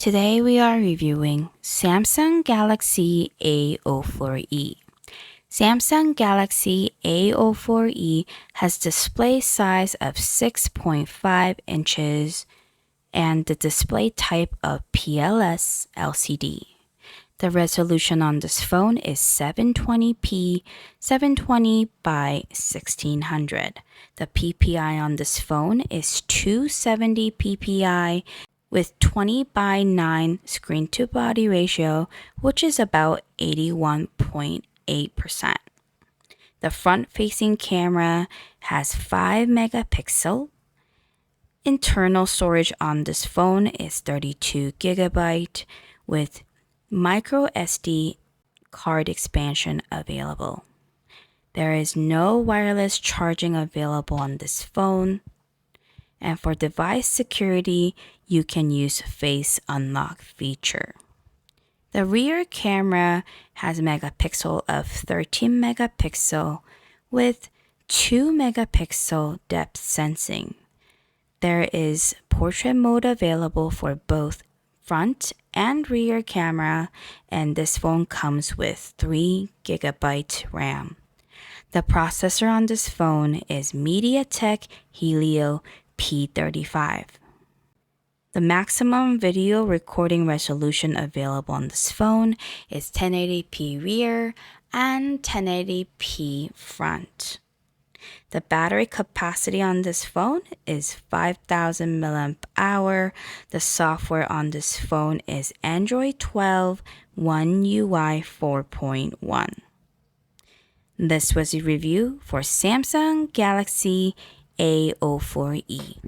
Today we are reviewing Samsung Galaxy A04e. Samsung Galaxy A04e has display size of 6.5 inches and the display type of PLS LCD. The resolution on this phone is 720p 720 by 1600. The PPI on this phone is 270 PPI with 20 by 9 screen-to-body ratio, which is about 81.8%. The front-facing camera has 5 megapixel. Internal storage on this phone is 32 gigabyte with micro SD card expansion available. There is no wireless charging available on this phone. And for device security, you can use Face Unlock feature. The rear camera has a megapixel of 13 megapixel with 2 megapixel depth sensing. There is portrait mode available for both front and rear camera, and this phone comes with 3 gigabyte RAM. The processor on this phone is MediaTek Helio P35. The maximum video recording resolution available on this phone is 1080p rear and 1080p front. The battery capacity on this phone is 5,000 mAh. The software on this phone is Android 12 One UI 4.1. This was a review for Samsung Galaxy A04e.